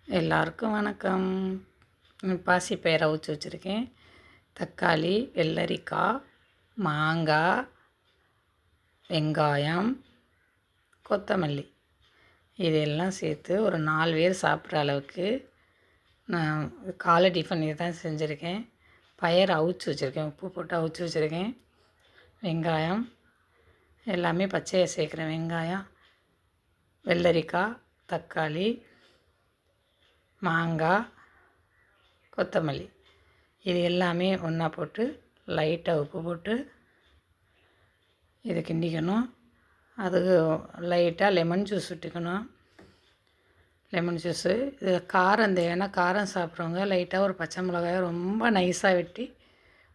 எல்லாருக்கும் வணக்கம். பாசிப்பயிறு அவிச்சு வச்சுருக்கேன். தக்காளி, வெள்ளரிக்காய், மாங்காய், வெங்காயம், கொத்தமல்லி இதெல்லாம் சேர்த்து ஒரு 4 பேர் சாப்பிட்ற அளவுக்கு நான் காலை டிஃபன் இதை தான் செஞ்சுருக்கேன். பயறு அவிச்சு வச்சுருக்கேன், உப்பு போட்டு அவிச்சு வச்சுருக்கேன். வெங்காயம் எல்லாமே பச்சையாக சேர்க்குறேன். வெங்காயம், வெள்ளரிக்காய், தக்காளி, மாங்காய், கொத்தமல்லி இது எல்லாமே ஒன்றா போட்டு லைட்டாக உப்பு போட்டு இதை கிண்டிக்கணும். அதுக்கு லைட்டாக லெமன் ஜூஸ் விட்டுக்கணும். லெமன் ஜூஸு இது காரம் தேவைன்னா காரம் சாப்பிட்றவங்க லைட்டாக ஒரு பச்சை மிளகாயை ரொம்ப நைஸாக வெட்டி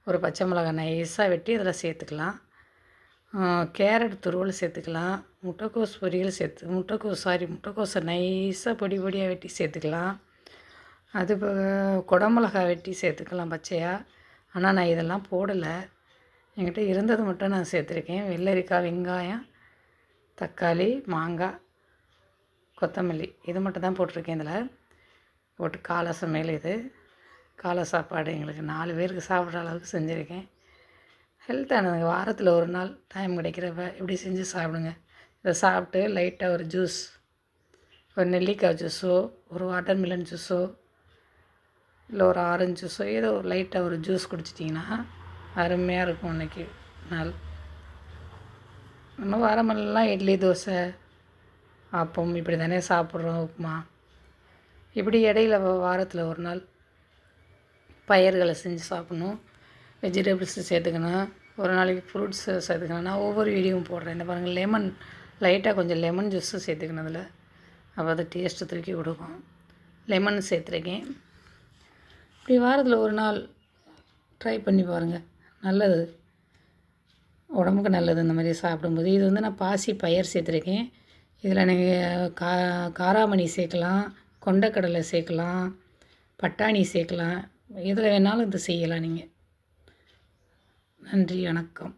ஒரு பச்சை மிளகாய் நைஸாக வெட்டி இதில் சேர்த்துக்கலாம். கேரட் துருவல் சேர்த்துக்கலாம். முட்டைக்கோஸை நைஸாக பொடி பொடியாக வெட்டி சேர்த்துக்கலாம். அது குடமிளகா வெட்டி சேர்த்துக்கலாம் பச்சையாக. ஆனால் நான் இதெல்லாம் போடலை, என்கிட்ட இருந்தது மட்டும் நான் சேர்த்துருக்கேன். வெள்ளரிக்காய், வெங்காயம், தக்காளி, மாங்காய், கொத்தமல்லி இது மட்டும் தான் போட்டிருக்கேன். இதில் போட்டு காலை சமையல் இது காலை சாப்பாடு எங்களுக்கு 4 பேருக்கு சாப்பிட்ற அளவுக்கு செஞ்சுருக்கேன். ஹெல்த்தானதுங்க. வாரத்தில் ஒரு நாள் டைம் கிடைக்கிறப்ப இப்படி செஞ்சு சாப்பிடுங்க. இதை சாப்பிட்டு லைட்டாக ஒரு ஜூஸ், ஒரு நெல்லிக்காய் ஜூஸோ, ஒரு வாட்டர்மெலன் ஜூஸோ, இல்லை ஒரு ஆரஞ்சு ஜூஸோ ஏதோ லைட்டாக ஒரு ஜூஸ் குடிச்சிட்டிங்கன்னா அருமையாக இருக்கும். அன்றைக்கி நாள் நம்ம வாரமெல்லாம் இட்லி, தோசை, ஆப்பம் இப்படி தானே சாப்பிட்றோம், உப்புமா. இப்படி இடையில வாரத்தில் ஒரு நாள் பயிர்களை செஞ்சு சாப்பிட்ணும். வெஜிடபிள்ஸு சேர்த்துக்கணும். ஒரு நாளைக்கு ஃப்ரூட்ஸு சேர்த்துக்கணும். நான் ஒவ்வொரு வீடியோவும் போடுறேன். இந்த பாருங்கள், லெமன் லைட்டாக கொஞ்சம் லெமன் ஜூஸு சேர்த்துக்கணும் அதில். அப்போ அது டேஸ்ட்டு தூக்கி கொடுக்கும். லெமன் சேர்த்துருக்கேன். இப்படி வாரத்தில் ஒரு நாள் ட்ரை பண்ணி பாருங்கள், நல்லது, உடம்புக்கு நல்லது இந்த மாதிரி சாப்பிடும்போது. இது நான் பாசி பயிர் சேர்த்துருக்கேன். இதில் நீங்கள் காராமணி சேர்க்கலாம், கொண்டக்கடலை சேர்க்கலாம், பட்டாணி சேர்க்கலாம். எதில் வேணாலும் இது செய்யலாம் நீங்கள். நன்றி, வணக்கம்.